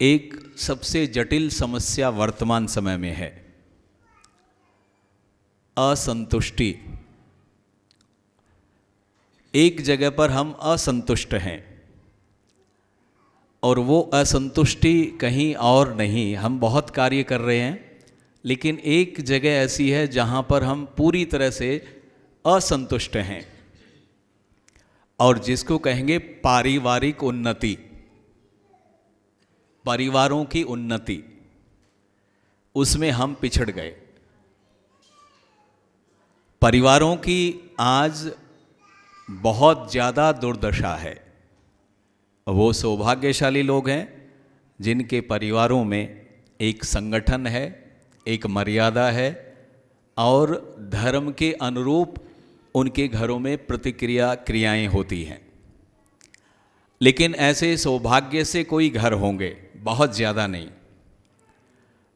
एक सबसे जटिल समस्या वर्तमान समय में है असंतुष्टि। एक जगह पर हम असंतुष्ट हैं और वो असंतुष्टि कहीं और नहीं। हम बहुत कार्य कर रहे हैं लेकिन एक जगह ऐसी है जहाँ पर हम पूरी तरह से असंतुष्ट हैं और जिसको कहेंगे पारिवारिक उन्नति, परिवारों की उन्नति, उसमें हम पिछड़ गए। परिवारों की आज बहुत ज़्यादा दुर्दशा है। वो सौभाग्यशाली लोग हैं जिनके परिवारों में एक संगठन है, एक मर्यादा है और धर्म के अनुरूप उनके घरों में क्रियाएं होती हैं। लेकिन ऐसे सौभाग्य से कोई घर होंगे, बहुत ज़्यादा नहीं।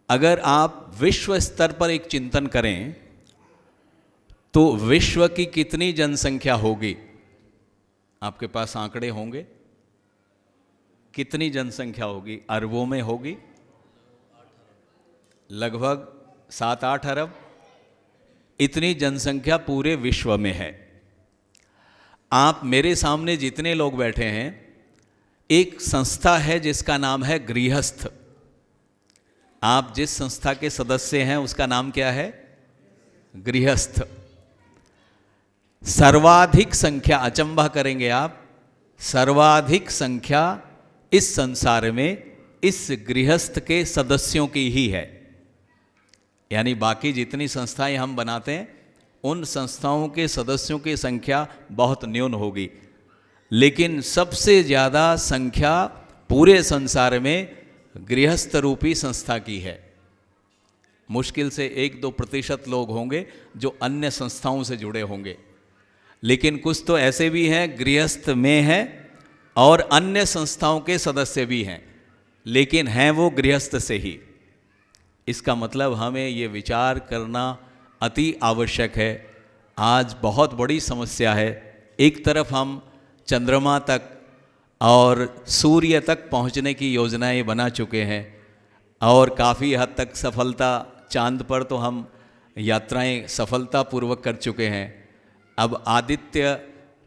अगर आप विश्व स्तर पर एक चिंतन करें तो विश्व की कितनी जनसंख्या होगी? आपके पास आंकड़े होंगे? कितनी जनसंख्या होगी? अरबों में होगी, लगभग 7-8 अरब। इतनी जनसंख्या पूरे विश्व में है। आप मेरे सामने जितने लोग बैठे हैं, एक संस्था है जिसका नाम है गृहस्थ। आप जिस संस्था के सदस्य हैं उसका नाम क्या है? गृहस्थ। सर्वाधिक संख्या, अचंभा करेंगे आप, सर्वाधिक संख्या इस संसार में इस गृहस्थ के सदस्यों की ही है। यानी बाकी जितनी संस्थाएं हम बनाते हैं उन संस्थाओं के सदस्यों की संख्या बहुत न्यून होगी, लेकिन सबसे ज़्यादा संख्या पूरे संसार में गृहस्थ रूपी संस्था की है। मुश्किल से 1-2% लोग होंगे जो अन्य संस्थाओं से जुड़े होंगे, लेकिन कुछ तो ऐसे भी हैं गृहस्थ में हैं और अन्य संस्थाओं के सदस्य भी हैं, लेकिन हैं वो गृहस्थ से ही। इसका मतलब हमें ये विचार करना अति आवश्यक है। आज बहुत बड़ी समस्या है। एक तरफ हम चंद्रमा तक और सूर्य तक पहुंचने की योजनाएं बना चुके हैं और काफ़ी हद तक सफलता, चांद पर तो हम यात्राएं सफलतापूर्वक कर चुके हैं। अब आदित्य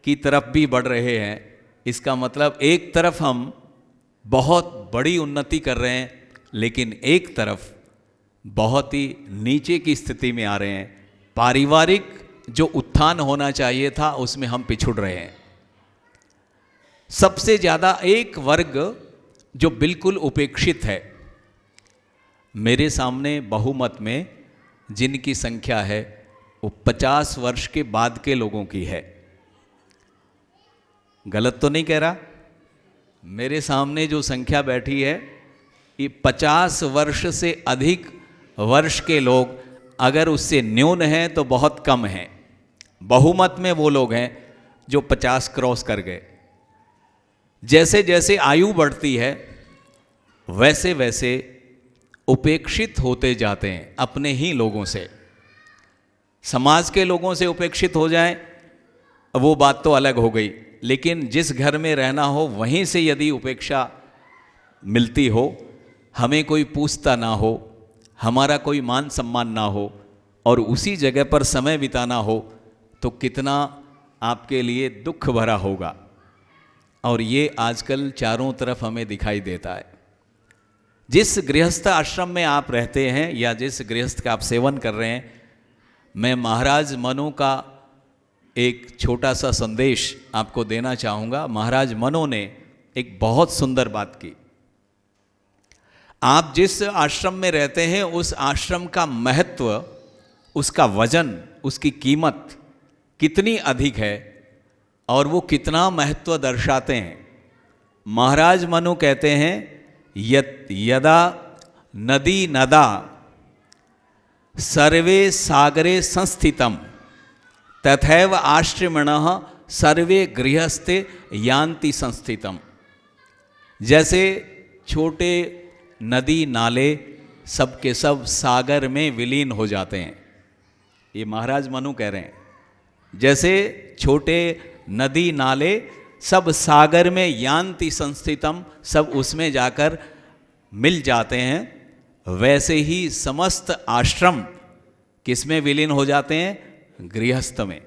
की तरफ भी बढ़ रहे हैं। इसका मतलब एक तरफ हम बहुत बड़ी उन्नति कर रहे हैं, लेकिन एक तरफ बहुत ही नीचे की स्थिति में आ रहे हैं। पारिवारिक जो उत्थान होना चाहिए था उसमें हम पिछुड़ रहे हैं। सबसे ज़्यादा एक वर्ग जो बिल्कुल उपेक्षित है, मेरे सामने बहुमत में जिनकी संख्या है वो 50 वर्ष के बाद के लोगों की है। गलत तो नहीं कह रहा? मेरे सामने जो संख्या बैठी है ये 50 वर्ष से अधिक वर्ष के लोग, अगर उससे न्यून हैं तो बहुत कम हैं। बहुमत में वो लोग हैं जो 50 क्रॉस कर गए। जैसे जैसे आयु बढ़ती है वैसे वैसे उपेक्षित होते जाते हैं अपने ही लोगों से। समाज के लोगों से उपेक्षित हो जाएं वो बात तो अलग हो गई, लेकिन जिस घर में रहना हो वहीं से यदि उपेक्षा मिलती हो, हमें कोई पूछता ना हो, हमारा कोई मान सम्मान ना हो और उसी जगह पर समय बिताना हो, तो कितना आपके लिए दुख भरा होगा। और ये आजकल चारों तरफ हमें दिखाई देता है। जिस गृहस्थ आश्रम में आप रहते हैं या जिस गृहस्थ का आप सेवन कर रहे हैं, मैं महाराज मनु का एक छोटा सा संदेश आपको देना चाहूँगा। महाराज मनु ने एक बहुत सुंदर बात की। आप जिस आश्रम में रहते हैं उस आश्रम का महत्व, उसका वजन, उसकी कीमत कितनी अधिक है और वो कितना महत्व दर्शाते हैं। महाराज मनु कहते हैं यदा नदी नदा सर्वे सागरे संस्थितम तथैव आश्रमणः सर्वे गृहस्थे यान्ति संस्थितम। जैसे छोटे नदी नाले सब के सब सागर में विलीन हो जाते हैं, ये महाराज मनु कह रहे हैं। जैसे छोटे नदी नाले सब सागर में यान्ति संस्थितम, सब उसमें जाकर मिल जाते हैं, वैसे ही समस्त आश्रम किस में विलीन हो जाते हैं? गृहस्थ में।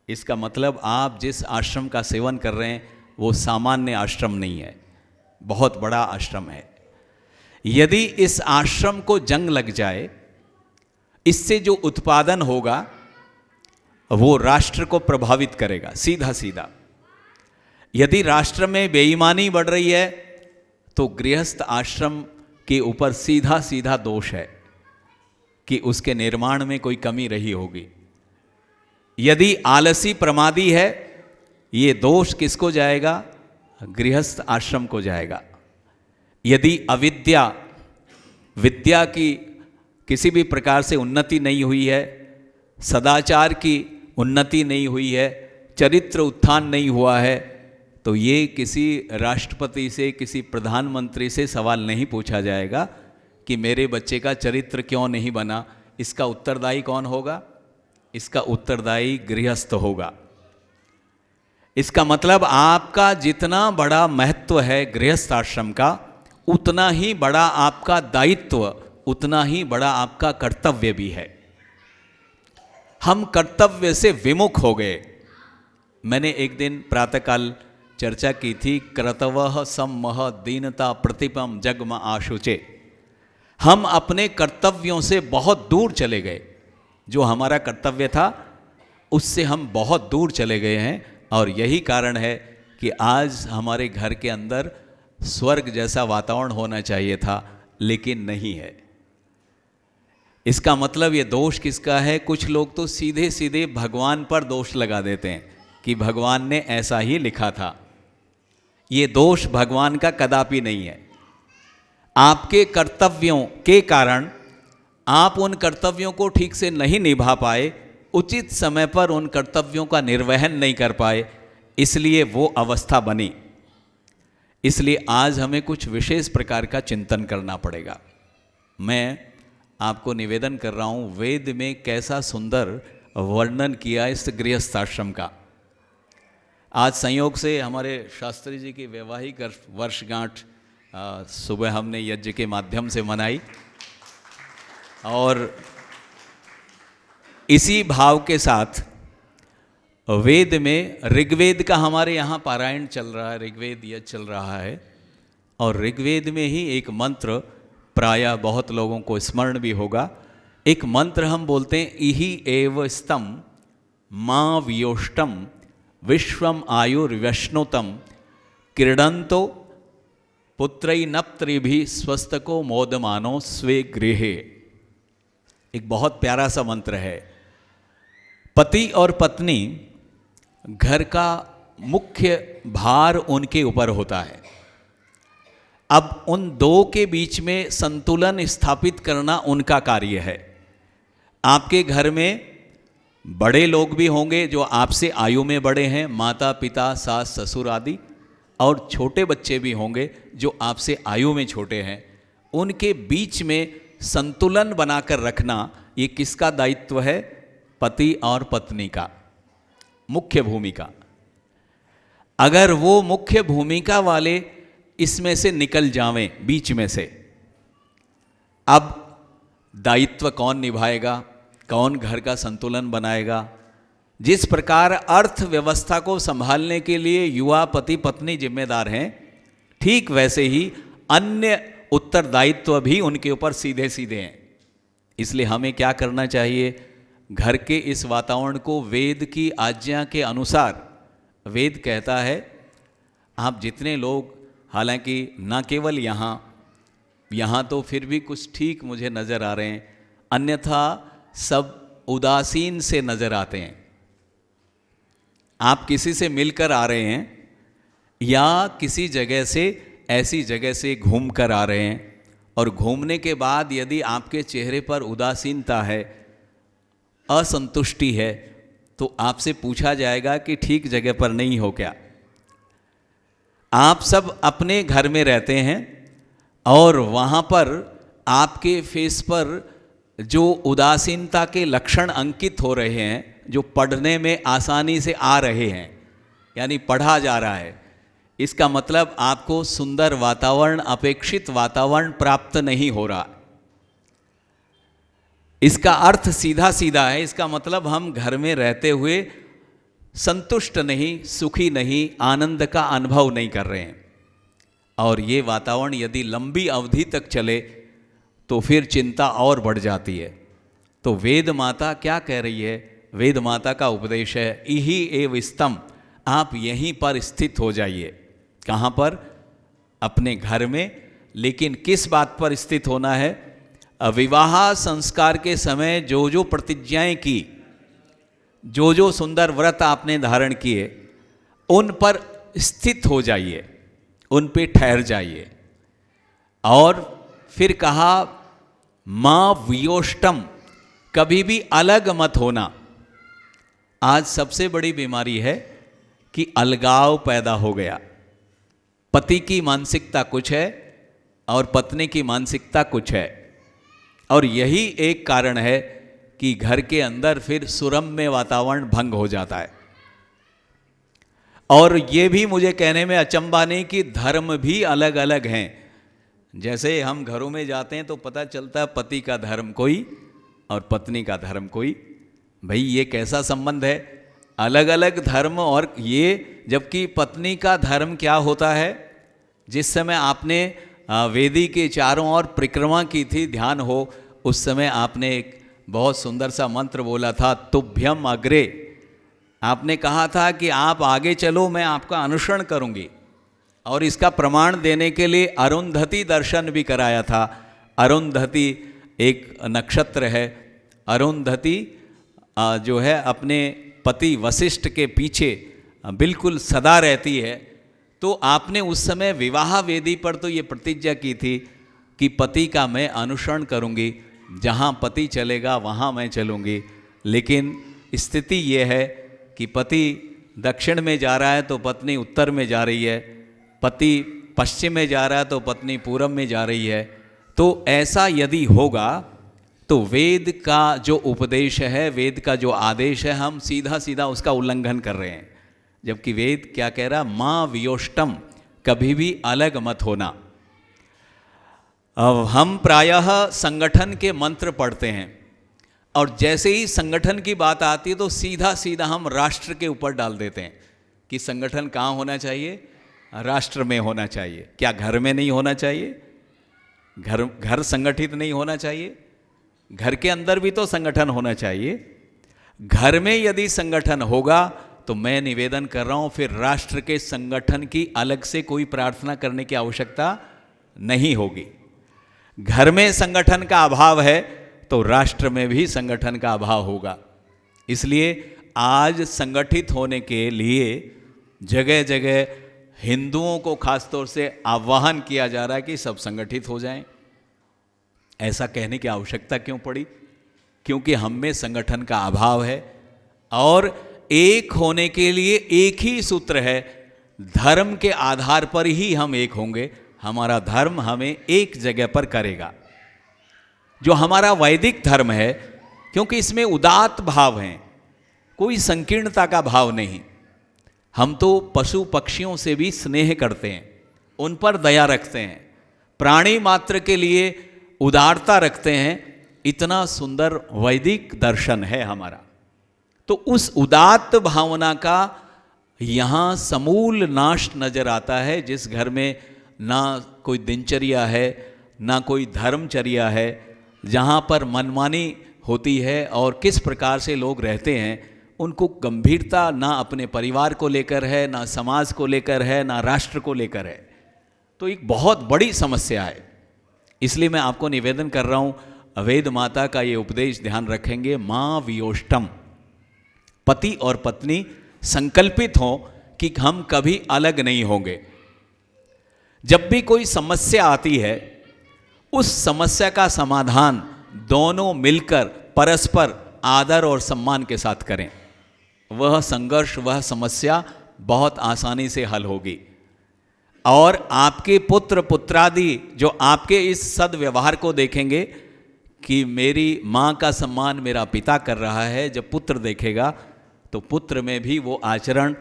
इसका मतलब आप जिस आश्रम का सेवन कर रहे हैं वो सामान्य आश्रम नहीं है, बहुत बड़ा आश्रम है। यदि इस आश्रम को जंग लग जाए, इससे जो उत्पादन होगा वो राष्ट्र को प्रभावित करेगा सीधा सीधा। यदि राष्ट्र में बेईमानी बढ़ रही है तो गृहस्थ आश्रम के ऊपर सीधा सीधा दोष है कि उसके निर्माण में कोई कमी रही होगी। यदि आलसी प्रमादी है, ये दोष किसको जाएगा? गृहस्थ आश्रम को जाएगा। यदि अविद्या, विद्या की किसी भी प्रकार से उन्नति नहीं हुई है, सदाचार की उन्नति नहीं हुई है, चरित्र उत्थान नहीं हुआ है, तो ये किसी राष्ट्रपति से, किसी प्रधानमंत्री से सवाल नहीं पूछा जाएगा कि मेरे बच्चे का चरित्र क्यों नहीं बना। इसका उत्तरदायी कौन होगा? इसका उत्तरदायी गृहस्थ होगा। इसका मतलब आपका जितना बड़ा महत्व है गृहस्थ आश्रम का, उतना ही बड़ा आपका दायित्व, उतना ही बड़ा आपका कर्तव्य भी है। हम कर्तव्य से विमुख हो गए। मैंने एक दिन प्रातःकाल चर्चा की थी, कर्तवः सम्मह दीनता प्रतिपम जगम आशुचे। हम अपने कर्तव्यों से बहुत दूर चले गए। जो हमारा कर्तव्य था उससे हम बहुत दूर चले गए हैं, और यही कारण है कि आज हमारे घर के अंदर स्वर्ग जैसा वातावरण होना चाहिए था, लेकिन नहीं है। इसका मतलब ये दोष किसका है? कुछ लोग तो सीधे सीधे भगवान पर दोष लगा देते हैं कि भगवान ने ऐसा ही लिखा था। ये दोष भगवान का कदापि नहीं है। आपके कर्तव्यों के कारण आप उन कर्तव्यों को ठीक से नहीं निभा पाए, उचित समय पर उन कर्तव्यों का निर्वहन नहीं कर पाए, इसलिए वो अवस्था बनी। इसलिए आज हमें कुछ विशेष प्रकार का चिंतन करना पड़ेगा। मैं आपको निवेदन कर रहा हूँ, वेद में कैसा सुंदर वर्णन किया इस गृहस्थ आश्रम का। आज संयोग से हमारे शास्त्री जी की वैवाहिक वर्षगांठ सुबह हमने यज्ञ के माध्यम से मनाई, और इसी भाव के साथ वेद में ऋग्वेद का हमारे यहाँ पारायण चल रहा है, ऋग्वेद यज्ञ चल रहा है। और ऋग्वेद में ही एक मंत्र प्रायः बहुत लोगों को स्मरण भी होगा। एक मंत्र हम बोलते हैं, इहि एव स्तम मां वियोष्टम विश्वम आयुर्व्यश्नुतम क्रीडंतो पुत्रैनप्त्रिभिः स्वस्तको मोदमानो स्वे गृहे। एक बहुत प्यारा सा मंत्र है। पति और पत्नी घर का मुख्य भार उनके ऊपर होता है। अब उन दो के बीच में संतुलन स्थापित करना उनका कार्य है। आपके घर में बड़े लोग भी होंगे जो आपसे आयु में बड़े हैं, माता पिता सास ससुर आदि, और छोटे बच्चे भी होंगे जो आपसे आयु में छोटे हैं। उनके बीच में संतुलन बनाकर रखना ये किसका दायित्व है? पति और पत्नी का, मुख्य भूमिका। अगर वो मुख्य भूमिका वाले इसमें से निकल जावें, बीच में से, अब दायित्व कौन निभाएगा? कौन घर का संतुलन बनाएगा? जिस प्रकार अर्थव्यवस्था को संभालने के लिए युवा पति पत्नी जिम्मेदार हैं, ठीक वैसे ही अन्य उत्तरदायित्व भी उनके ऊपर सीधे सीधे हैं। इसलिए हमें क्या करना चाहिए? घर के इस वातावरण को वेद की आज्ञा के अनुसार, वेद कहता है आप जितने लोग, हालांकि ना केवल यहाँ तो फिर भी कुछ ठीक मुझे नज़र आ रहे हैं, अन्यथा सब उदासीन से नज़र आते हैं। आप किसी से मिलकर आ रहे हैं या किसी जगह से, ऐसी जगह से घूम कर आ रहे हैं, और घूमने के बाद यदि आपके चेहरे पर उदासीनता है, असंतुष्टि है, तो आपसे पूछा जाएगा कि ठीक जगह पर नहीं हो क्या? आप सब अपने घर में रहते हैं और वहाँ पर आपके फेस पर जो उदासीनता के लक्षण अंकित हो रहे हैं, जो पढ़ने में आसानी से आ रहे हैं, यानी पढ़ा जा रहा है, इसका मतलब आपको सुंदर वातावरण, अपेक्षित वातावरण प्राप्त नहीं हो रहा। इसका अर्थ सीधा सीधा है, इसका मतलब हम घर में रहते हुए संतुष्ट नहीं, सुखी नहीं, आनंद का अनुभव नहीं कर रहे हैं। और ये वातावरण यदि लंबी अवधि तक चले तो फिर चिंता और बढ़ जाती है। तो वेद माता क्या कह रही है? वेद माता का उपदेश है, इहि एव स्तम, आप यहीं पर स्थित हो जाइए। कहाँ पर? अपने घर में। लेकिन किस बात पर स्थित होना है? विवाह संस्कार के समय जो जो प्रतिज्ञाएं की, जो जो सुंदर व्रत आपने धारण किए, उन पर स्थित हो जाइए, उन पे ठहर जाइए। और फिर कहा मां वियोष्टम, कभी भी अलग मत होना। आज सबसे बड़ी बीमारी है कि अलगाव पैदा हो गया। पति की मानसिकता कुछ है और पत्नी की मानसिकता कुछ है, और यही एक कारण है कि घर के अंदर फिर सुरम्य वातावरण भंग हो जाता है। और ये भी मुझे कहने में अचंभा नहीं कि धर्म भी अलग अलग हैं। जैसे हम घरों में जाते हैं तो पता चलता है पति का धर्म कोई और पत्नी का धर्म कोई। भाई ये कैसा संबंध है? अलग अलग धर्म। और ये जबकि पत्नी का धर्म क्या होता है? जिस समय आपने वेदी के चारों ओर परिक्रमा की थी, ध्यान हो, उस समय आपने एक बहुत सुंदर सा मंत्र बोला था, तुभ्यम अग्रे। आपने कहा था कि आप आगे चलो, मैं आपका अनुसरण करूंगी। और इसका प्रमाण देने के लिए अरुंधति दर्शन भी कराया था। अरुंधति एक नक्षत्र है। अरुंधति जो है अपने पति वशिष्ठ के पीछे बिल्कुल सदा रहती है। तो आपने उस समय विवाह वेदी पर तो ये प्रतिज्ञा की थी कि पति का मैं अनुसरण करूंगी, जहाँ पति चलेगा वहाँ मैं चलूँगी। लेकिन स्थिति ये है कि पति दक्षिण में जा रहा है तो पत्नी उत्तर में जा रही है, पति पश्चिम में जा रहा है तो पत्नी पूरब में जा रही है। तो ऐसा यदि होगा तो वेद का जो उपदेश है, वेद का जो आदेश है, हम सीधा सीधा उसका उल्लंघन कर रहे हैं। जबकि वेद क्या कह रहा? मां वियोष्टम, कभी भी अलग मत होना। अब हम प्रायः संगठन के मंत्र पढ़ते हैं, और जैसे ही संगठन की बात आती है तो सीधा सीधा हम राष्ट्र के ऊपर डाल देते हैं कि संगठन कहाँ होना चाहिए? राष्ट्र में होना चाहिए। क्या घर में नहीं होना चाहिए? घर संगठित नहीं होना चाहिए? घर के अंदर भी तो संगठन होना चाहिए। घर में यदि संगठन होगा तो मैं निवेदन कर रहा हूं, फिर राष्ट्र के संगठन की अलग से कोई प्रार्थना करने की आवश्यकता नहीं होगी। घर में संगठन का अभाव है तो राष्ट्र में भी संगठन का अभाव होगा। इसलिए आज संगठित होने के लिए जगह जगह हिंदुओं को खासतौर से आह्वान किया जा रहा है कि सब संगठित हो जाएं। ऐसा कहने की आवश्यकता क्यों पड़ी? क्योंकि हम में संगठन का अभाव है। और एक होने के लिए एक ही सूत्र है, धर्म के आधार पर ही हम एक होंगे। हमारा धर्म हमें एक जगह पर करेगा, जो हमारा वैदिक धर्म है, क्योंकि इसमें उदात्त भाव हैं, कोई संकीर्णता का भाव नहीं। हम तो पशु पक्षियों से भी स्नेह करते हैं, उन पर दया रखते हैं, प्राणी मात्र के लिए उदारता रखते हैं। इतना सुंदर वैदिक दर्शन है हमारा। तो उस उदात्त भावना का यहाँ समूल नाश नजर आता है। जिस घर में ना कोई दिनचर्या है, ना कोई धर्मचर्या है, जहाँ पर मनमानी होती है और किस प्रकार से लोग रहते हैं, उनको गंभीरता ना अपने परिवार को लेकर है, ना समाज को लेकर है, ना राष्ट्र को लेकर है। तो एक बहुत बड़ी समस्या है। इसलिए मैं आपको निवेदन कर रहा हूँ, वेद माता का ये उपदेश ध्यान रखेंगे। मां वियोष्टम, पति और पत्नी संकल्पित हों कि हम कभी अलग नहीं होंगे। जब भी कोई समस्या आती है, उस समस्या का समाधान दोनों मिलकर परस्पर आदर और सम्मान के साथ करें। वह संघर्ष, वह समस्या बहुत आसानी से हल होगी। और आपके पुत्र पुत्रादि जो आपके इस सद्व्यवहार को देखेंगे कि मेरी माँ का सम्मान मेरा पिता कर रहा है, जब पुत्र देखेगा तो पुत्र में भी वो आचरण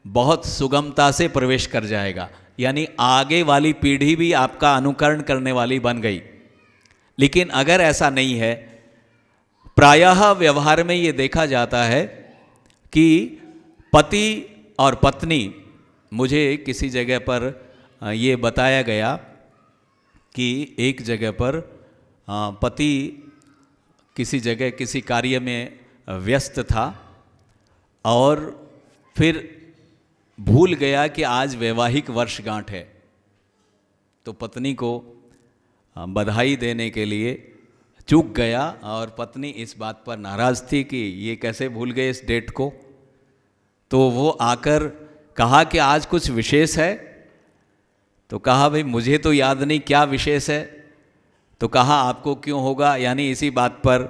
बहुत सुगमता से प्रवेश कर जाएगा, यानी आगे वाली पीढ़ी भी आपका अनुकरण करने वाली बन गई। लेकिन अगर ऐसा नहीं है, प्रायः व्यवहार में ये देखा जाता है कि पति और पत्नी, मुझे किसी जगह पर ये बताया गया कि एक जगह पर पति किसी जगह किसी कार्य में व्यस्त था और फिर भूल गया कि आज वैवाहिक वर्षगांठ है, तो पत्नी को बधाई देने के लिए चूक गया और पत्नी इस बात पर नाराज़ थी कि ये कैसे भूल गए इस डेट को। तो वो आकर कहा कि आज कुछ विशेष है, तो कहा भाई मुझे तो याद नहीं क्या विशेष है, तो कहा आपको क्यों होगा, यानी इसी बात पर,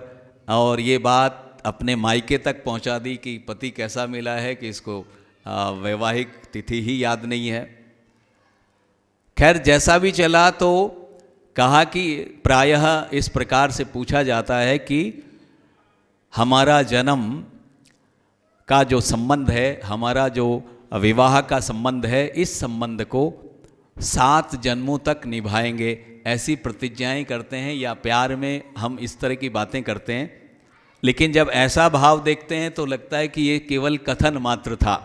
और ये बात अपने मायके तक पहुंचा दी कि पति कैसा मिला है कि इसको वैवाहिक तिथि ही याद नहीं है। खैर जैसा भी चला, तो कहा कि प्रायः इस प्रकार से पूछा जाता है कि हमारा जन्म का जो संबंध है, हमारा जो विवाह का संबंध है, इस संबंध को 7 जन्मों तक निभाएंगे, ऐसी प्रतिज्ञाएं करते हैं, या प्यार में हम इस तरह की बातें करते हैं। लेकिन जब ऐसा भाव देखते हैं तो लगता है कि ये केवल कथन मात्र था।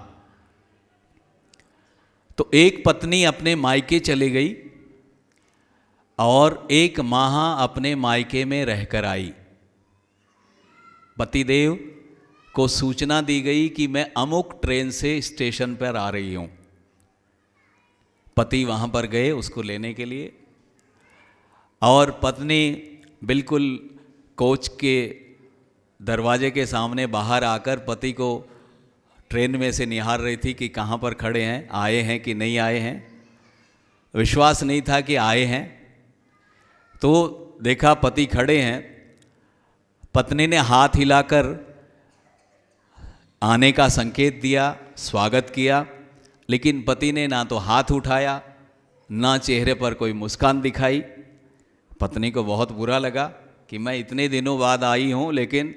तो एक पत्नी अपने मायके चली गई और 1 माह अपने मायके में रहकर आई। पतिदेव को सूचना दी गई कि मैं अमुक ट्रेन से स्टेशन पर आ रही हूं। पति वहां पर गए उसको लेने के लिए, और पत्नी बिल्कुल कोच के दरवाजे के सामने बाहर आकर पति को ट्रेन में से निहार रही थी कि कहाँ पर खड़े हैं, आए हैं कि नहीं आए हैं। विश्वास नहीं था कि आए हैं। तो देखा पति खड़े हैं, पत्नी ने हाथ हिलाकर आने का संकेत दिया, स्वागत किया, लेकिन पति ने ना तो हाथ उठाया, ना चेहरे पर कोई मुस्कान दिखाई। पत्नी को बहुत बुरा लगा कि मैं इतने दिनों बाद आई हूँ, लेकिन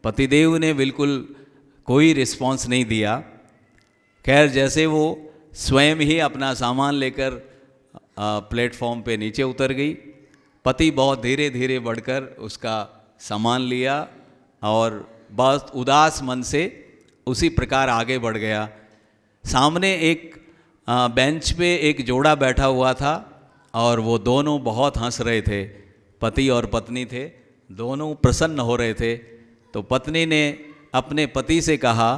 पतिदेव ने बिल्कुल कोई रिस्पॉन्स नहीं दिया। खैर जैसे वो स्वयं ही अपना सामान लेकर प्लेटफॉर्म पे नीचे उतर गई, पति बहुत धीरे धीरे बढ़कर उसका सामान लिया और बस उदास मन से उसी प्रकार आगे बढ़ गया। सामने एक बेंच पे एक जोड़ा बैठा हुआ था और वो दोनों बहुत हंस रहे थे, पति और पत्नी थे, दोनों प्रसन्न हो रहे थे। तो पत्नी ने अपने पति से कहा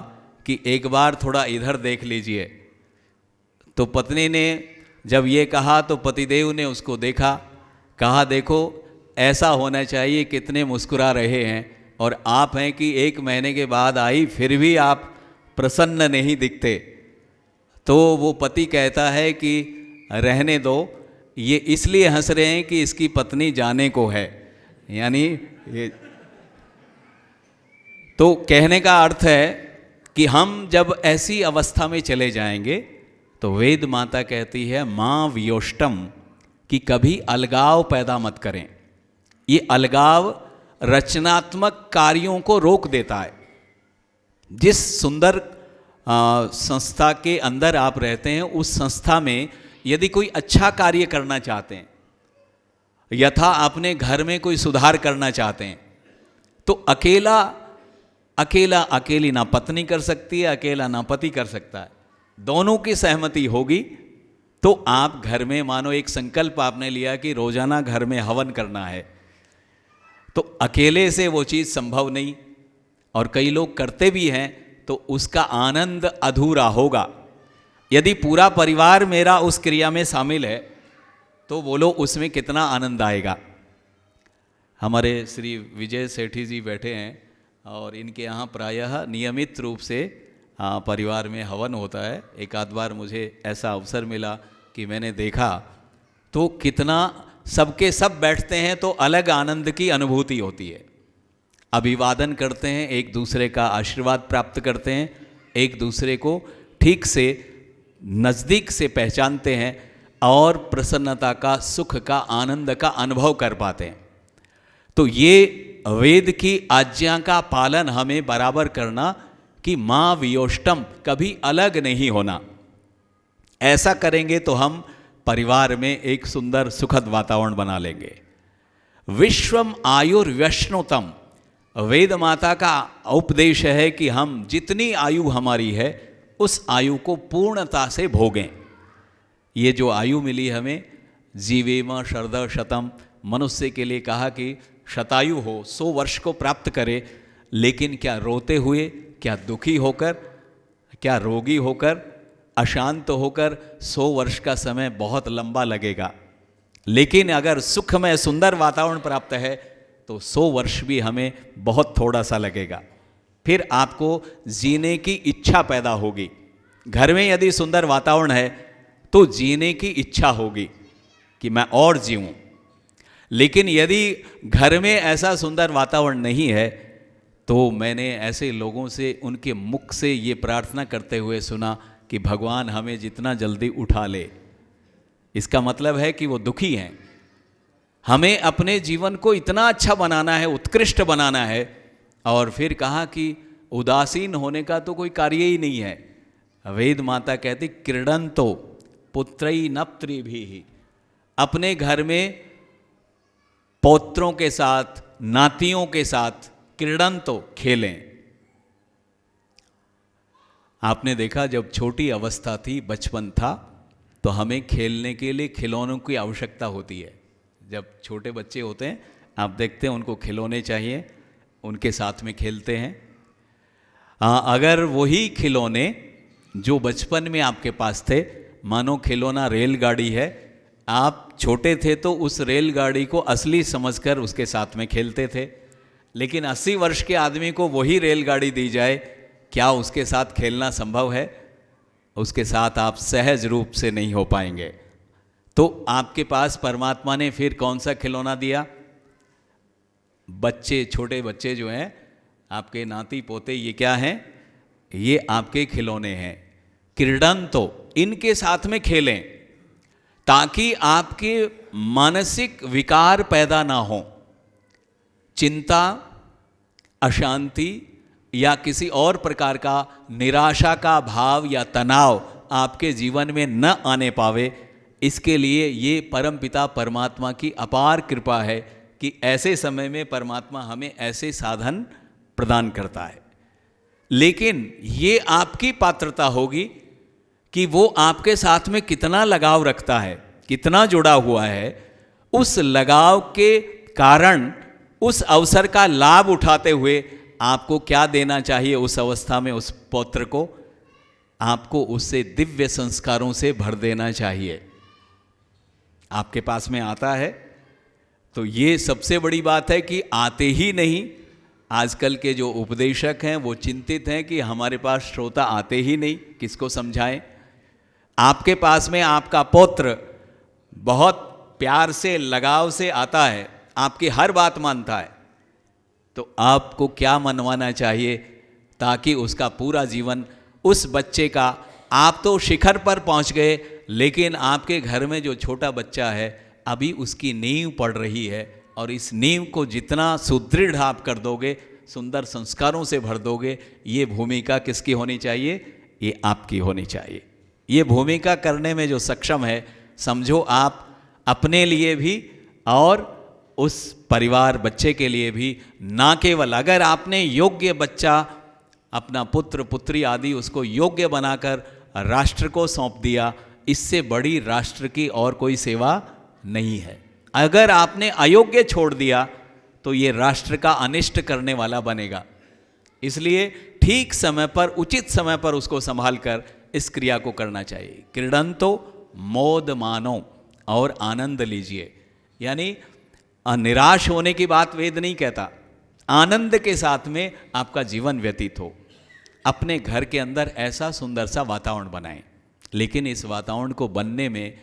कि एक बार थोड़ा इधर देख लीजिए। तो पत्नी ने जब ये कहा तो पतिदेव ने उसको देखा, कहा देखो ऐसा होना चाहिए, कितने मुस्कुरा रहे हैं, और आप हैं कि 1 महीने के बाद आई फिर भी आप प्रसन्न नहीं दिखते। तो वो पति कहता है कि रहने दो, ये इसलिए हंस रहे हैं कि इसकी पत्नी जाने को है, यानी ये। तो कहने का अर्थ है कि हम जब ऐसी अवस्था में चले जाएंगे तो वेद माता कहती है मां वियोष्टम, कि कभी अलगाव पैदा मत करें। ये अलगाव रचनात्मक कार्यों को रोक देता है। जिस सुंदर संस्था के अंदर आप रहते हैं, उस संस्था में यदि कोई अच्छा कार्य करना चाहते हैं, यथा अपने घर में कोई सुधार करना चाहते हैं, तो अकेली ना पत्नी कर सकती है, अकेला ना पति कर सकता है। दोनों की सहमति होगी तो आप घर में, मानो एक संकल्प आपने लिया कि रोजाना घर में हवन करना है, तो अकेले से वो चीज़ संभव नहीं, और कई लोग करते भी हैं तो उसका आनंद अधूरा होगा। यदि पूरा परिवार मेरा उस क्रिया में शामिल है तो बोलो उसमें कितना आनंद आएगा। हमारे श्री विजय सेठी जी बैठे हैं और इनके यहाँ प्रायः नियमित रूप से परिवार में हवन होता है। एक आध बार मुझे ऐसा अवसर मिला कि मैंने देखा तो कितना सबके सब बैठते हैं तो अलग आनंद की अनुभूति होती है। अभिवादन करते हैं, एक दूसरे का आशीर्वाद प्राप्त करते हैं, एक दूसरे को ठीक से नज़दीक से पहचानते हैं और प्रसन्नता का, सुख का, आनंद का अनुभव कर पाते हैं। तो ये वेद की आज्ञा का पालन हमें बराबर करना कि माँ वियोष्टम, कभी अलग नहीं होना। ऐसा करेंगे तो हम परिवार में एक सुंदर सुखद वातावरण बना लेंगे। विश्वम आयुर्व्यश्नोतम, वेद माता का उपदेश है कि हम जितनी आयु हमारी है उस आयु को पूर्णता से भोगें। ये जो आयु मिली हमें, जीवेम शरद शतम, मनुष्य के लिए कहा कि शतायु हो, 100 वर्ष को प्राप्त करे, लेकिन क्या रोते हुए, क्या दुखी होकर, क्या रोगी होकर, अशांत होकर 100 वर्ष का समय बहुत लंबा लगेगा। लेकिन अगर सुख में सुंदर वातावरण प्राप्त है तो 100 वर्ष भी हमें बहुत थोड़ा सा लगेगा। फिर आपको जीने की इच्छा पैदा होगी। घर में यदि सुंदर वातावरण है तो जीने की इच्छा होगी कि मैं और जीऊं। लेकिन यदि घर में ऐसा सुंदर वातावरण नहीं है, तो मैंने ऐसे लोगों से, उनके मुख से ये प्रार्थना करते हुए सुना कि भगवान हमें जितना जल्दी उठा ले। इसका मतलब है कि वो दुखी हैं। हमें अपने जीवन को इतना अच्छा बनाना है, उत्कृष्ट बनाना है। और फिर कहा कि उदासीन होने का तो कोई कार्य ही नहीं है। वेद माता कहती क्रीडंतो पुत्रई नप्त्री भी, अपने घर में पौत्रों के साथ, नातियों के साथ क्रीडंतो, खेलें। आपने देखा जब छोटी अवस्था थी, बचपन था, तो हमें खेलने के लिए खिलौनों की आवश्यकता होती है। जब छोटे बच्चे होते हैं, आप देखते हैं उनको खिलौने चाहिए, उनके साथ में खेलते हैं। अगर वही खिलौने जो बचपन में आपके पास थे, मानो खिलौना रेलगाड़ी है, आप छोटे थे तो उस रेलगाड़ी को असली समझकर उसके साथ में खेलते थे। लेकिन 80 वर्ष के आदमी को वही रेलगाड़ी दी जाए, क्या उसके साथ खेलना संभव है? उसके साथ आप सहज रूप से नहीं हो पाएंगे। तो आपके पास परमात्मा ने फिर कौन सा खिलौना दिया? बच्चे, छोटे बच्चे जो हैं, आपके नाती पोते, ये क्या हैं? ये आपके खिलौने हैं। क्रीडंतो, इनके साथ में खेलें ताकि आपके मानसिक विकार पैदा ना हो। चिंता, अशांति या किसी और प्रकार का निराशा का भाव या तनाव आपके जीवन में न आने पावे, इसके लिए ये परमपिता परमात्मा की अपार कृपा है कि ऐसे समय में परमात्मा हमें ऐसे साधन प्रदान करता है। लेकिन ये आपकी पात्रता होगी कि वो आपके साथ में कितना लगाव रखता है, कितना जुड़ा हुआ है। उस लगाव के कारण उस अवसर का लाभ उठाते हुए आपको क्या देना चाहिए उस अवस्था में उस पौत्र को? आपको उससे दिव्य संस्कारों से भर देना चाहिए। आपके पास में आता है तो ये सबसे बड़ी बात है कि आते ही नहीं। आजकल के जो उपदेशक हैं वो चिंतित हैं कि हमारे पास श्रोता आते ही नहीं, किसको समझाएं। आपके पास में आपका पौत्र बहुत प्यार से, लगाव से आता है, आपकी हर बात मानता है, तो आपको क्या मनवाना चाहिए ताकि उसका पूरा जीवन, उस बच्चे का, आप तो शिखर पर पहुंच गए, लेकिन आपके घर में जो छोटा बच्चा है अभी उसकी नींव पड़ रही है, और इस नींव को जितना सुदृढ़ आप कर दोगे, सुंदर संस्कारों से भर दोगे, ये भूमिका किसकी होनी चाहिए? ये आपकी होनी चाहिए। ये भूमिका करने में जो सक्षम है, समझो आप अपने लिए भी और उस परिवार, बच्चे के लिए भी, ना केवल अगर आपने योग्य बच्चा, अपना पुत्र पुत्री आदि उसको योग्य बनाकर राष्ट्र को सौंप दिया, इससे बड़ी राष्ट्र की और कोई सेवा नहीं है। अगर आपने अयोग्य छोड़ दिया तो ये राष्ट्र का अनिष्ट करने वाला बनेगा। इसलिए ठीक समय पर, उचित समय पर उसको संभाल कर इस क्रिया को करना चाहिए। क्रीडंतो मोद मानो, और आनंद लीजिए। यानी निराश होने की बात वेद नहीं कहता, आनंद के साथ में आपका जीवन व्यतीत हो। अपने घर के अंदर ऐसा सुंदर सा वातावरण बनाएं। लेकिन इस वातावरण को बनने में,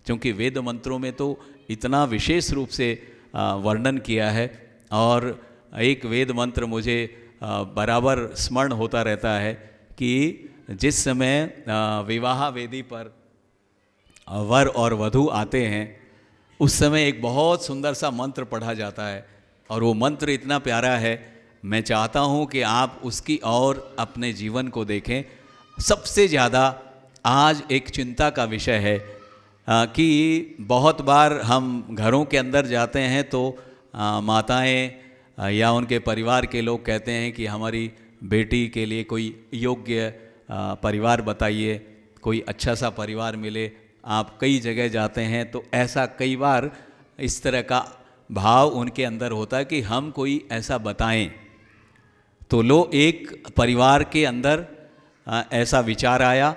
क्योंकि वेद मंत्रों में तो इतना विशेष रूप से वर्णन किया है, और एक वेद मंत्र मुझे बराबर स्मरण होता रहता है कि जिस समय विवाह वेदी पर वर और वधू आते हैं, उस समय एक बहुत सुंदर सा मंत्र पढ़ा जाता है, और वो मंत्र इतना प्यारा है, मैं चाहता हूँ कि आप उसकी और अपने जीवन को देखें। सबसे ज़्यादा आज एक चिंता का विषय है कि बहुत बार हम घरों के अंदर जाते हैं तो माताएं या उनके परिवार के लोग कहते हैं कि हमारी बेटी के लिए कोई योग्य परिवार बताइए, कोई अच्छा सा परिवार मिले। आप कई जगह जाते हैं तो ऐसा कई बार इस तरह का भाव उनके अंदर होता है कि हम कोई ऐसा बताएं। तो लो एक परिवार के अंदर ऐसा विचार आया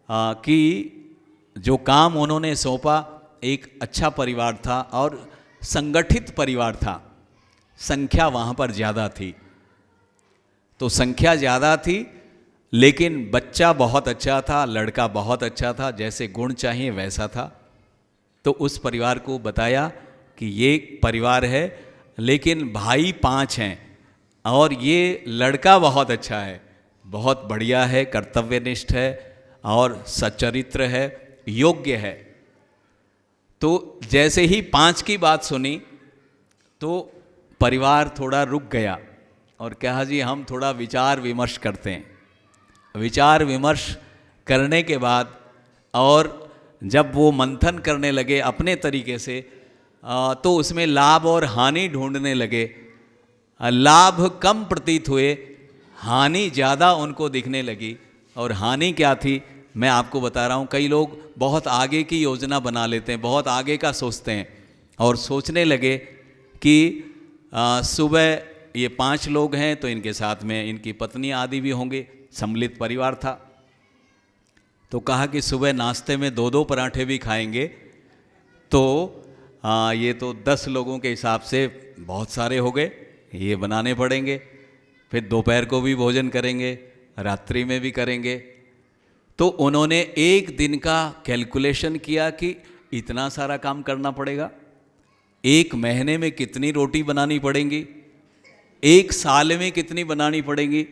कि जो काम उन्होंने सौंपा एक अच्छा परिवार था और संगठित परिवार था। संख्या वहाँ पर ज़्यादा थी, तो संख्या ज़्यादा थी लेकिन बच्चा बहुत अच्छा था, लड़का बहुत अच्छा था, जैसे गुण चाहिए वैसा था। तो उस परिवार को बताया कि ये परिवार है लेकिन भाई 5 हैं और ये लड़का बहुत अच्छा है, बहुत बढ़िया है, कर्तव्यनिष्ठ है और सच्चरित्र है, योग्य है। तो जैसे ही 5 की बात सुनी तो परिवार थोड़ा रुक गया और कहा जी हम थोड़ा विचार विमर्श करते हैं। विचार विमर्श करने के बाद और जब वो मंथन करने लगे अपने तरीके से तो उसमें लाभ और हानि ढूंढने लगे। लाभ कम प्रतीत हुए, हानि ज़्यादा उनको दिखने लगी। और हानि क्या थी मैं आपको बता रहा हूँ। कई लोग बहुत आगे की योजना बना लेते हैं, बहुत आगे का सोचते हैं और सोचने लगे कि सुबह ये 5 लोग हैं तो इनके साथ में इनकी पत्नी आदि भी होंगे, सम्मिलित परिवार था। तो कहा कि सुबह नाश्ते में 2-2 पराठे भी खाएंगे तो ये तो 10 लोगों के हिसाब से बहुत सारे हो गए, ये बनाने पड़ेंगे। फिर दोपहर को भी भोजन करेंगे, रात्रि में भी करेंगे। तो उन्होंने एक दिन का कैलकुलेशन किया कि इतना सारा काम करना पड़ेगा, 1 महीने में कितनी रोटी बनानी पड़ेंगी, 1 साल में कितनी बनानी पड़ेंगी।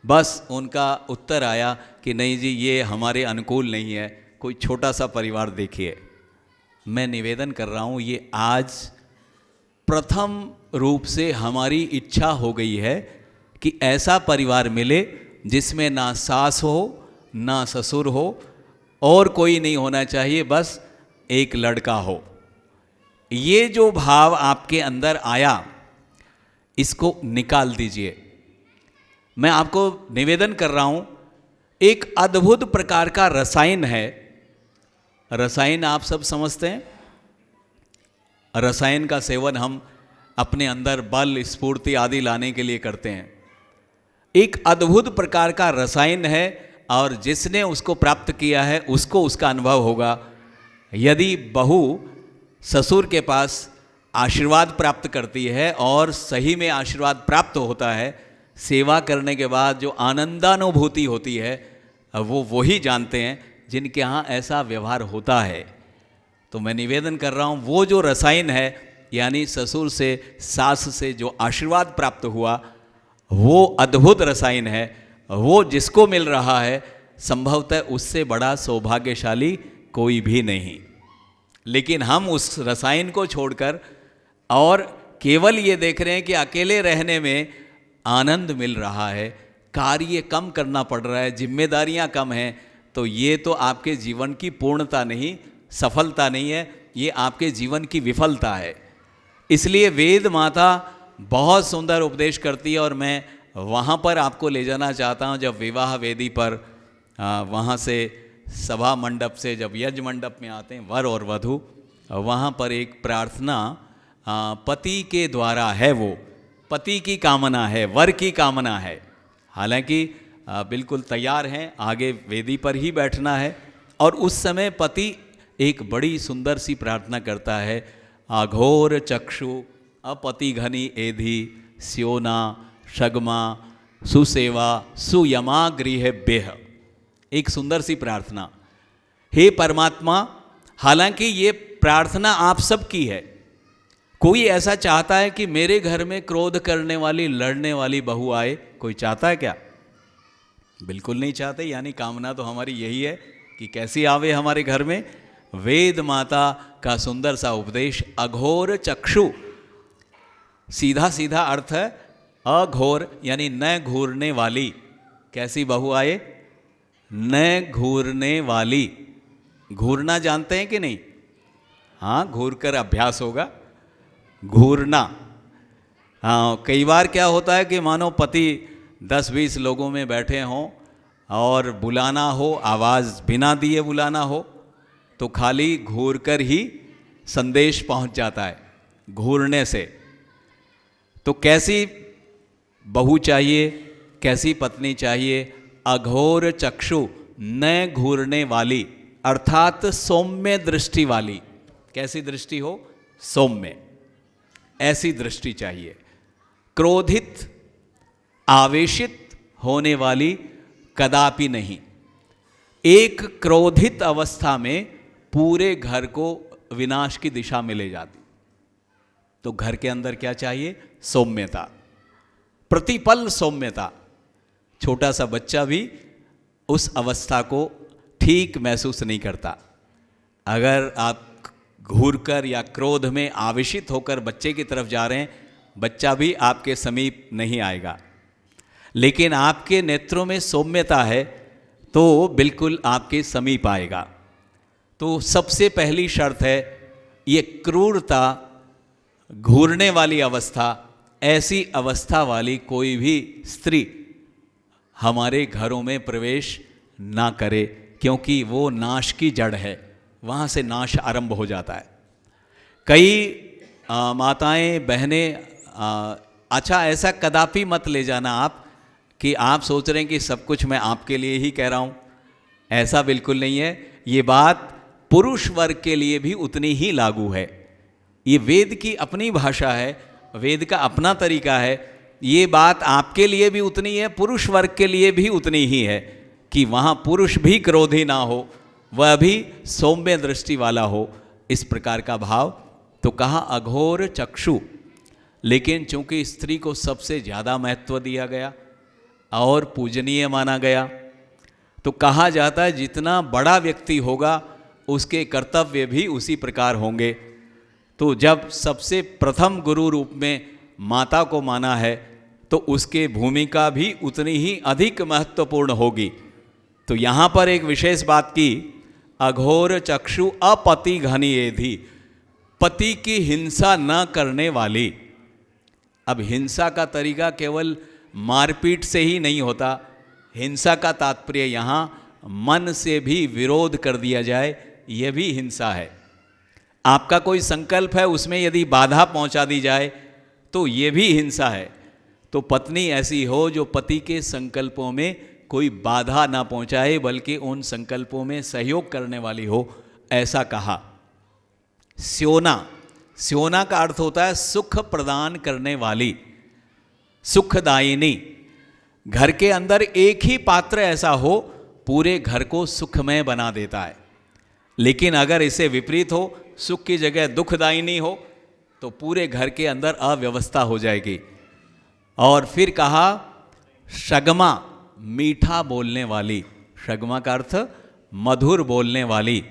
बस उनका उत्तर आया कि नहीं जी ये हमारे अनुकूल नहीं है, कोई छोटा सा परिवार देखिए। मैं निवेदन कर रहा हूँ ये आज प्रथम रूप से हमारी इच्छा हो गई है कि ऐसा परिवार मिले जिसमें ना सास हो ना ससुर हो और कोई नहीं होना चाहिए, बस एक लड़का हो। ये जो भाव आपके अंदर आया इसको निकाल दीजिए। मैं आपको निवेदन कर रहा हूं, एक अद्भुत प्रकार का रसायन है। रसायन आप सब समझते हैं। रसायन का सेवन हम अपने अंदर बल स्फूर्ति आदि लाने के लिए करते हैं। एक अद्भुत प्रकार का रसायन है और जिसने उसको प्राप्त किया है उसको उसका अनुभव होगा। यदि बहू ससुर के पास आशीर्वाद प्राप्त करती है और सही में आशीर्वाद प्राप्त होता है, सेवा करने के बाद जो आनंदानुभूति होती है वो वही जानते हैं जिनके यहाँ ऐसा व्यवहार होता है। तो मैं निवेदन कर रहा हूँ वो जो रसायन है यानी ससुर से सास से जो आशीर्वाद प्राप्त हुआ वो अद्भुत रसायन है। वो जिसको मिल रहा है संभवतः उससे बड़ा सौभाग्यशाली कोई भी नहीं। लेकिन हम उस रसायन को छोड़कर और केवल ये देख रहे हैं कि अकेले रहने में आनंद मिल रहा है, कार्य कम करना पड़ रहा है, जिम्मेदारियां कम हैं। तो ये तो आपके जीवन की पूर्णता नहीं, सफलता नहीं है, ये आपके जीवन की विफलता है। इसलिए वेद माता बहुत सुंदर उपदेश करती है और मैं वहाँ पर आपको ले जाना चाहता हूँ। जब विवाह वेदी पर वहाँ से सभा मंडप से जब यज्ञ मंडप में आते हैं वर और वधू, वहाँ पर एक प्रार्थना पति के द्वारा है, वो पति की कामना है, वर की कामना है। हालांकि बिल्कुल तैयार हैं, आगे वेदी पर ही बैठना है। और उस समय पति एक बड़ी सुंदर सी प्रार्थना करता है, अघोर चक्षु अपति घनी एधि स्योना शगमा सुसेवा सुयमा गृहेभ्यः। एक सुंदर सी प्रार्थना। हे परमात्मा, हालांकि ये प्रार्थना आप सबकी है। कोई ऐसा चाहता है कि मेरे घर में क्रोध करने वाली, लड़ने वाली बहू आए? कोई चाहता है क्या? बिल्कुल नहीं चाहते। यानी कामना तो हमारी यही है कि कैसी आवे हमारे घर में। वेद माता का सुंदर सा उपदेश, अघोर चक्षु, सीधा सीधा अर्थ है अघोर यानी न घूरने वाली। कैसी बहू आए? न घूरने वाली। घूरना जानते हैं कि नहीं? हाँ, घूर कर अभ्यास होगा, घूरना। हाँ, कई बार क्या होता है कि मानो पति 10-20 लोगों में बैठे हों और बुलाना हो, आवाज़ बिना दिए बुलाना हो, तो खाली घूर कर ही संदेश पहुंच जाता है, घूरने से। तो कैसी बहू चाहिए, कैसी पत्नी चाहिए? अघोर चक्षु, न घूरने वाली, अर्थात सौम्य दृष्टि वाली। कैसी दृष्टि हो? सौम्य, ऐसी दृष्टि चाहिए। क्रोधित, आवेशित होने वाली कदापि नहीं। एक क्रोधित अवस्था में पूरे घर को विनाश की दिशा में ले जाती। तो घर के अंदर क्या चाहिए? सौम्यता, प्रतिपल सौम्यता। छोटा सा बच्चा भी उस अवस्था को ठीक महसूस नहीं करता। अगर आप घूरकर या क्रोध में आवेशित होकर बच्चे की तरफ जा रहे हैं, बच्चा भी आपके समीप नहीं आएगा। लेकिन आपके नेत्रों में सौम्यता है तो बिल्कुल आपके समीप आएगा। तो सबसे पहली शर्त है ये क्रूरता, घूरने वाली अवस्था। ऐसी अवस्था वाली कोई भी स्त्री हमारे घरों में प्रवेश ना करे, क्योंकि वो नाश की जड़ है, वहाँ से नाश आरंभ हो जाता है। कई माताएं, बहनें, अच्छा ऐसा कदापि मत ले जाना आप कि आप सोच रहे हैं कि सब कुछ मैं आपके लिए ही कह रहा हूँ। ऐसा बिल्कुल नहीं है। ये बात पुरुष वर्ग के लिए भी उतनी ही लागू है। ये वेद की अपनी भाषा है, वेद का अपना तरीका है। ये बात आपके लिए भी उतनी है, पुरुष वर्ग के लिए भी उतनी ही है कि वहाँ पुरुष भी क्रोधी ना हो, वह भी सौम्य दृष्टि वाला हो, इस प्रकार का भाव। तो कहा अघोर चक्षु। लेकिन चूंकि स्त्री को सबसे ज़्यादा महत्व दिया गया और पूजनीय माना गया, तो कहा जाता है जितना बड़ा व्यक्ति होगा उसके कर्तव्य भी उसी प्रकार होंगे। तो जब सबसे प्रथम गुरु रूप में माता को माना है तो उसके भूमिका भी उतनी ही अधिक महत्वपूर्ण होगी। तो यहाँ पर एक विशेष बात की, अघोर चक्षु अपति घनियेधि, पति की हिंसा न करने वाली। अब हिंसा का तरीका केवल मारपीट से ही नहीं होता। हिंसा का तात्पर्य यहाँ मन से भी विरोध कर दिया जाए, यह भी हिंसा है। आपका कोई संकल्प है, उसमें यदि बाधा पहुंचा दी जाए तो ये भी हिंसा है। तो पत्नी ऐसी हो जो पति के संकल्पों में कोई बाधा ना पहुंचाए, बल्कि उन संकल्पों में सहयोग करने वाली हो, ऐसा कहा। स्योना, स्योना का अर्थ होता है सुख प्रदान करने वाली, सुखदायिनी। घर के अंदर एक ही पात्र ऐसा हो पूरे घर को सुखमय बना देता है। लेकिन अगर इसे विपरीत हो, सुख की जगह दुखदायिनी हो, तो पूरे घर के अंदर अव्यवस्था हो जाएगी। और फिर कहा शगमा, मीठा बोलने वाली। शगमा का अर्थ मधुर बोलने वाली,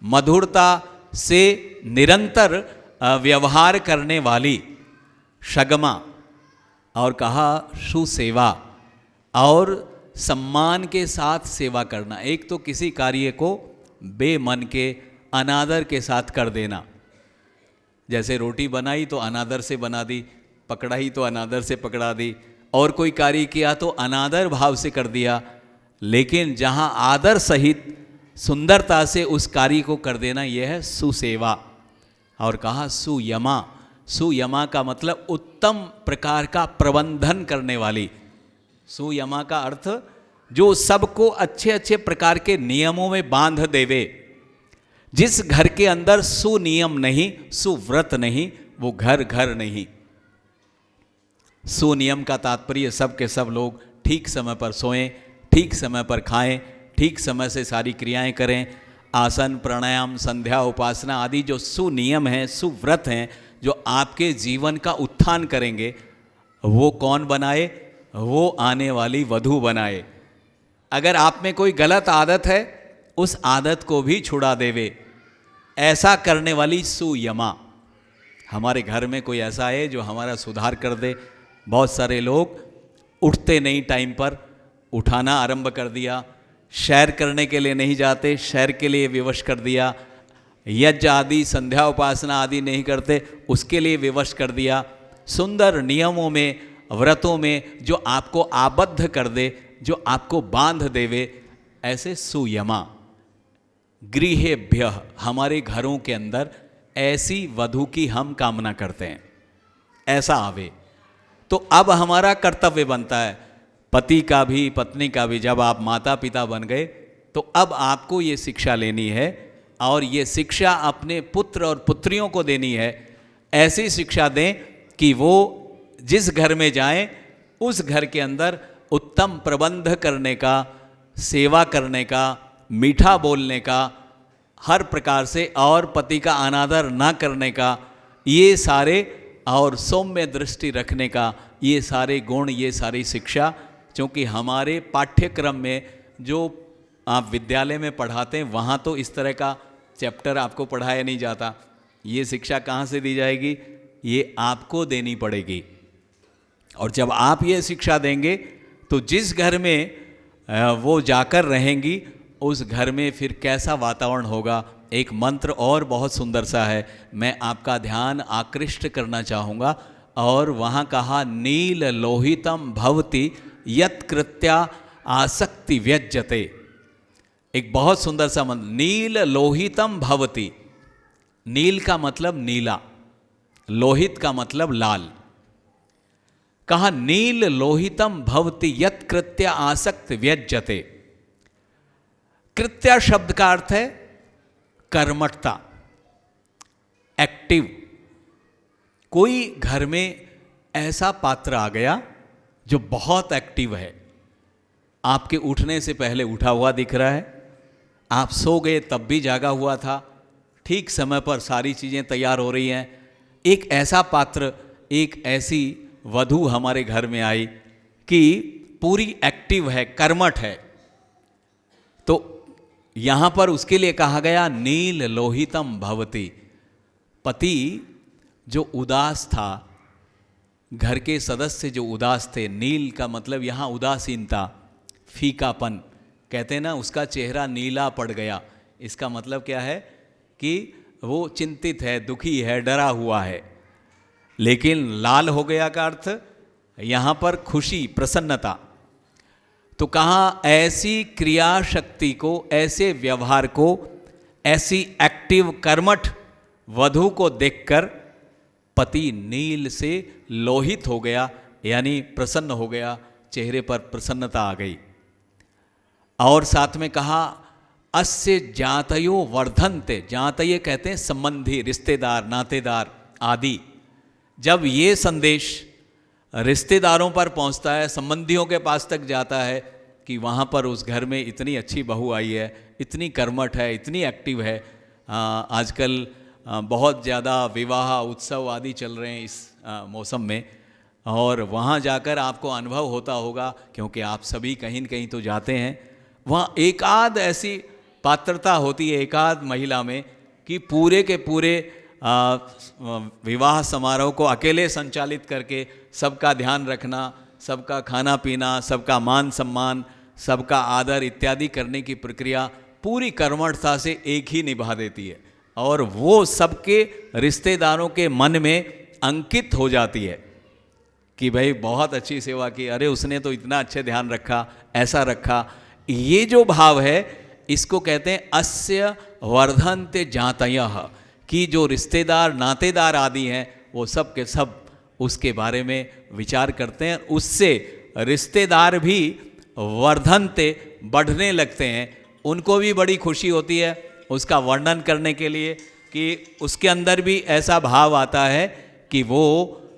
मधुरता से निरंतर व्यवहार करने वाली, शगमा। और कहा सुसेवा, और सम्मान के साथ सेवा करना। एक तो किसी कार्य को बेमन के, अनादर के साथ कर देना। जैसे रोटी बनाई तो अनादर से बना दी, पकड़ाई तो अनादर से पकड़ा दी, और कोई कार्य किया तो अनादर भाव से कर दिया। लेकिन जहाँ आदर सहित सुंदरता से उस कार्य को कर देना, यह है सुसेवा। और कहा सुयमा, सुयमा का मतलब उत्तम प्रकार का प्रबंधन करने वाली। सुयमा का अर्थ जो सबको अच्छे अच्छे प्रकार के नियमों में बांध देवे। जिस घर के अंदर सुनियम नहीं, सुव्रत नहीं, वो घर घर नहीं। सुनियम का तात्पर्य सब के सब लोग ठीक समय पर सोएं, ठीक समय पर खाएं, ठीक समय से सारी क्रियाएं करें। आसन, प्राणायाम, संध्या, उपासना आदि जो सुनियम हैं, सुव्रत हैं, जो आपके जीवन का उत्थान करेंगे, वो कौन बनाए? वो आने वाली वधू बनाए। अगर आप में कोई गलत आदत है, उस आदत को भी छुड़ा देवे, ऐसा करने वाली सुयमा। हमारे घर में कोई ऐसा है जो हमारा सुधार कर दे, बहुत सारे लोग उठते नहीं टाइम पर, उठाना आरंभ कर दिया, सैर करने के लिए नहीं जाते, सैर के लिए विवश कर दिया, यज्ञ आदि संध्या उपासना आदि नहीं करते, उसके लिए विवश कर दिया। सुंदर नियमों में, व्रतों में जो आपको आबद्ध कर दे, जो आपको बांध देवे, ऐसे सुयमा गृहेभ्य, हमारे घरों के अंदर ऐसी वधू की हम कामना करते हैं, ऐसा आवे। तो अब हमारा कर्तव्य बनता है, पति का भी पत्नी का भी, जब आप माता पिता बन गए तो अब आपको ये शिक्षा लेनी है, और ये शिक्षा अपने पुत्र और पुत्रियों को देनी है। ऐसी शिक्षा दें कि वो जिस घर में जाएं, उस घर के अंदर उत्तम प्रबंध करने का, सेवा करने का, मीठा बोलने का, हर प्रकार से, और पति का अनादर ना करने का, ये सारे, और सौम्य दृष्टि रखने का, ये सारे गुण, ये सारी शिक्षा, क्योंकि हमारे पाठ्यक्रम में जो आप विद्यालय में पढ़ाते हैं वहाँ तो इस तरह का चैप्टर आपको पढ़ाया नहीं जाता। ये शिक्षा कहाँ से दी जाएगी? ये आपको देनी पड़ेगी। और जब आप ये शिक्षा देंगे तो जिस घर में वो जाकर रहेंगी, उस घर में फिर कैसा वातावरण होगा। एक मंत्र और बहुत सुंदर सा है, मैं आपका ध्यान आकृष्ट करना चाहूँगा। और वहाँ कहा, नील लोहितम भवति यत् कृत्या आसक्ति व्यज्यते। एक बहुत सुंदर सा मंत्र, नील लोहितम भवति। नील का मतलब नीला, लोहित का मतलब लाल। कहा नील लोहितम भवति यत् कृत्या आसक्ति व्यज्यते। कृत्या शब्द का अर्थ है कर्मठता, एक्टिव। कोई घर में ऐसा पात्र आ गया जो बहुत एक्टिव है, आपके उठने से पहले उठा हुआ दिख रहा है, आप सो गए तब भी जागा हुआ था, ठीक समय पर सारी चीज़ें तैयार हो रही हैं। एक ऐसा पात्र, एक ऐसी वधू हमारे घर में आई कि पूरी एक्टिव है, कर्मठ है। तो यहाँ पर उसके लिए कहा गया नील लोहितम भवति। पति जो उदास था, घर के सदस्य जो उदास थे, नील का मतलब यहाँ उदासीनता, फीकापन, कहते हैं ना, उसका चेहरा नीला पड़ गया। इसका मतलब क्या है कि वो चिंतित है, दुखी है, डरा हुआ है। लेकिन लाल हो गया का अर्थ यहाँ पर खुशी, प्रसन्नता। तो कहाँ ऐसी क्रिया शक्ति को, ऐसे व्यवहार को, ऐसी एक्टिव कर्मठ वधू को देखकर पति नील से लोहित हो गया, यानी प्रसन्न हो गया, चेहरे पर प्रसन्नता आ गई। और साथ में कहा अस्य जातयो वर्धन्ते। जातये कहते हैं संबंधी, रिश्तेदार, नातेदार आदि। जब ये संदेश रिश्तेदारों पर पहुंचता है, संबंधियों के पास तक जाता है कि वहाँ पर उस घर में इतनी अच्छी बहू आई है, इतनी कर्मठ है, इतनी एक्टिव है। आजकल बहुत ज़्यादा विवाह उत्सव आदि चल रहे हैं इस मौसम में, और वहाँ जाकर आपको अनुभव होता होगा, क्योंकि आप सभी कहीं न कहीं तो जाते हैं। वहाँ एकाध ऐसी पात्रता होती है, एकाध महिला में, कि पूरे के पूरे विवाह समारोह को अकेले संचालित करके सबका ध्यान रखना, सबका खाना पीना, सबका मान सम्मान, सबका आदर इत्यादि करने की प्रक्रिया पूरी कर्मठता से एक ही निभा देती है, और वो सबके रिश्तेदारों के मन में अंकित हो जाती है कि भाई बहुत अच्छी सेवा की, अरे उसने तो इतना अच्छे ध्यान रखा, ऐसा रखा। ये जो भाव है, इसको कहते हैं अस्य वर्धन्ते जातयः, कि जो रिश्तेदार, नातेदार आदि हैं, वो सब के सब उसके बारे में विचार करते हैं। उससे रिश्तेदार भी वर्धन्ते, बढ़ने लगते हैं। उनको भी बड़ी खुशी होती है उसका वर्णन करने के लिए, कि उसके अंदर भी ऐसा भाव आता है कि वो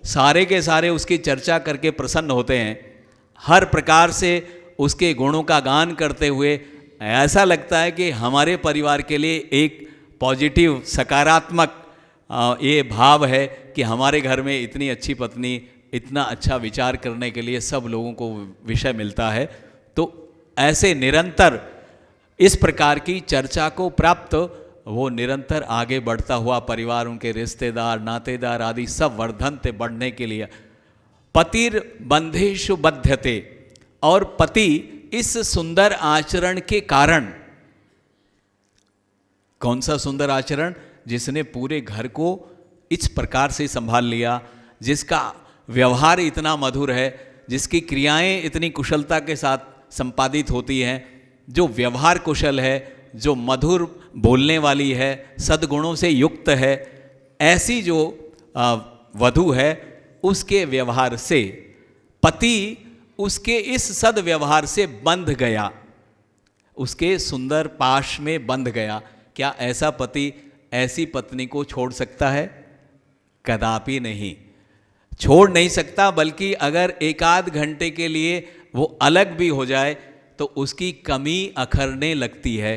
सारे के सारे उसकी चर्चा करके प्रसन्न होते हैं। हर प्रकार से उसके गुणों का गान करते हुए ऐसा लगता है कि हमारे परिवार के लिए एक पॉजिटिव, सकारात्मक ये भाव है कि हमारे घर में इतनी अच्छी पत्नी, इतना अच्छा विचार करने के लिए सब लोगों को विषय मिलता है। तो ऐसे निरंतर इस प्रकार की चर्चा को प्राप्त वो निरंतर आगे बढ़ता हुआ परिवार, उनके रिश्तेदार, नातेदार आदि सब वर्धन्ते, बढ़ने के लिए। पतिर बंधेषु बध्यते, और पति इस सुंदर आचरण के कारण, कौन सा सुंदर आचरण? जिसने पूरे घर को इस प्रकार से संभाल लिया, जिसका व्यवहार इतना मधुर है, जिसकी क्रियाएं इतनी कुशलता के साथ संपादित होती हैं, जो व्यवहार कुशल है, जो मधुर बोलने वाली है, सद्गुणों से युक्त है, ऐसी जो वधू है, उसके व्यवहार से पति उसके इस सद्व्यवहार से बंध गया, उसके सुंदर पाश में बंध गया। क्या ऐसा पति ऐसी पत्नी को छोड़ सकता है? कदापि नहीं, छोड़ नहीं सकता। बल्कि अगर एक आध घंटे के लिए वो अलग भी हो जाए तो उसकी कमी अखरने लगती है।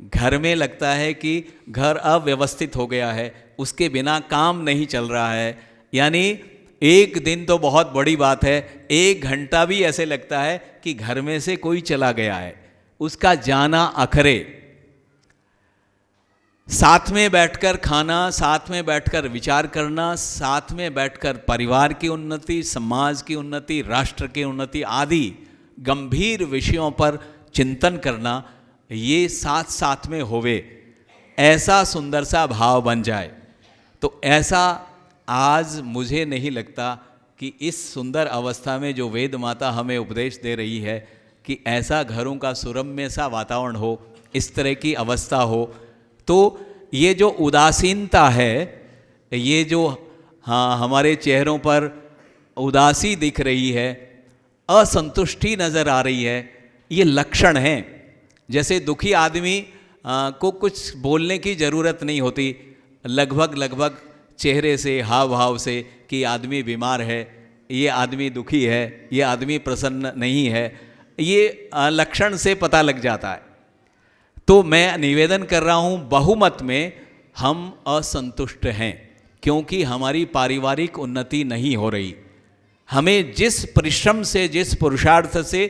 घर में लगता है कि घर अव्यवस्थित हो गया है, उसके बिना काम नहीं चल रहा है। यानी एक दिन तो बहुत बड़ी बात है, 1 घंटा भी ऐसे लगता है कि घर में से कोई चला गया है, उसका जाना अखरे। साथ में बैठकर खाना, साथ में बैठकर विचार करना, साथ में बैठकर परिवार की उन्नति, समाज की उन्नति, राष्ट्र की उन्नति आदि गंभीर विषयों पर चिंतन करना, ये साथ साथ में होवे, ऐसा सुंदर सा भाव बन जाए। तो ऐसा आज मुझे नहीं लगता कि इस सुंदर अवस्था में जो वेद माता हमें उपदेश दे रही है कि ऐसा घरों का सुरम्य सा वातावरण हो, इस तरह की अवस्था हो, तो ये जो उदासीनता है, ये जो हमारे चेहरों पर उदासी दिख रही है, असंतुष्टि नज़र आ रही है, ये लक्षण हैं। जैसे दुखी आदमी को कुछ बोलने की ज़रूरत नहीं होती, लगभग चेहरे से, हाव भाव से कि आदमी बीमार है, ये आदमी दुखी है, ये आदमी प्रसन्न नहीं है, ये लक्षण से पता लग जाता है। तो मैं निवेदन कर रहा हूँ, बहुमत में हम असंतुष्ट हैं क्योंकि हमारी पारिवारिक उन्नति नहीं हो रही। हमें जिस परिश्रम से, जिस पुरुषार्थ से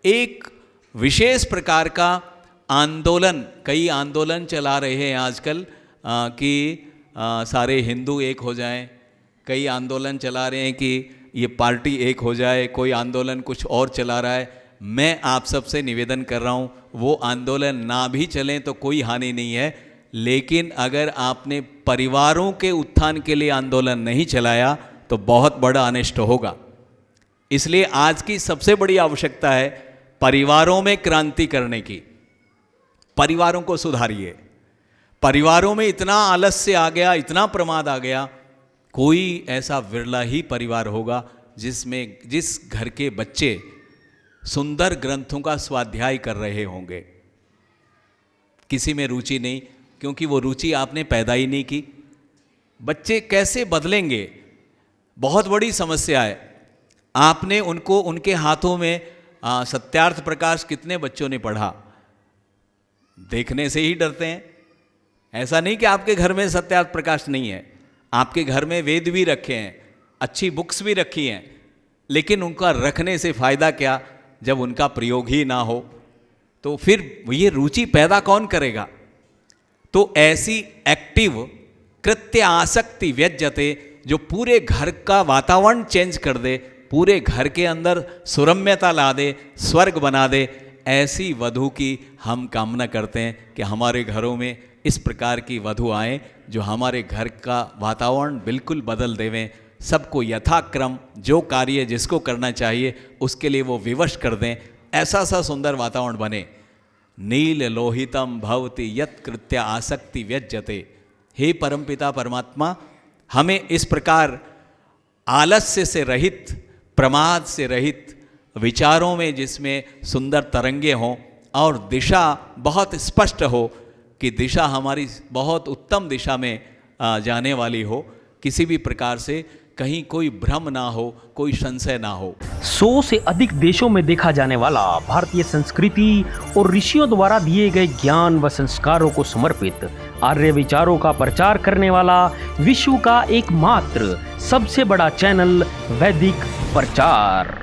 एक विशेष प्रकार का आंदोलन, कई आंदोलन चला रहे हैं आजकल कि सारे हिंदू एक हो जाएं, कई आंदोलन चला रहे हैं कि ये पार्टी एक हो जाए, कोई आंदोलन कुछ और चला रहा है। मैं आप सबसे निवेदन कर रहा हूँ, वो आंदोलन ना भी चलें तो कोई हानि नहीं है, लेकिन अगर आपने परिवारों के उत्थान के लिए आंदोलन नहीं चलाया तो बहुत बड़ा अनिष्ट होगा। इसलिए आज की सबसे बड़ी आवश्यकता है परिवारों में क्रांति करने की। परिवारों को सुधारिए। परिवारों में इतना आलस्य आ गया, इतना प्रमाद आ गया, कोई ऐसा विरला ही परिवार होगा जिस घर के बच्चे सुंदर ग्रंथों का स्वाध्याय कर रहे होंगे। किसी में रुचि नहीं, क्योंकि वो रुचि आपने पैदा ही नहीं की। बच्चे कैसे बदलेंगे? बहुत बड़ी समस्या है। आपने उनको, उनके हाथों में सत्यार्थ प्रकाश कितने बच्चों ने पढ़ा? देखने से ही डरते हैं। ऐसा नहीं कि आपके घर में सत्यार्थ प्रकाश नहीं है, आपके घर में वेद भी रखे हैं, अच्छी बुक्स भी रखी हैं, लेकिन उनका रखने से फायदा क्या जब उनका प्रयोग ही ना हो? तो फिर ये रुचि पैदा कौन करेगा? तो ऐसी एक्टिव कृत्य आसक्ति व्यज्यते, जो पूरे घर का वातावरण चेंज कर दे, पूरे घर के अंदर सुरम्यता ला दे, स्वर्ग बना दे, ऐसी वधू की हम कामना करते हैं कि हमारे घरों में इस प्रकार की वधू आए जो हमारे घर का वातावरण बिल्कुल बदल देवें। सबको यथाक्रम जो कार्य जिसको करना चाहिए उसके लिए वो विवश कर दें, ऐसा सा सुंदर वातावरण बने। नील लोहितम भवति यत् कृत्य आसक्ति व्यज्यते। हे परमपिता परमात्मा, हमें इस प्रकार आलस्य से रहित, प्रमाद से रहित विचारों में जिसमें सुंदर तरंगे हों और दिशा बहुत स्पष्ट हो कि दिशा हमारी बहुत उत्तम दिशा में जाने वाली हो, किसी भी प्रकार से कहीं कोई भ्रम ना हो, कोई संशय ना हो। 100 से अधिक देशों में देखा जाने वाला भारतीय संस्कृति और ऋषियों द्वारा दिए गए ज्ञान व संस्कारों को समर्पित आर्य विचारों का प्रचार करने वाला विश्व का एकमात्र सबसे बड़ा चैनल वैदिक प्रचार।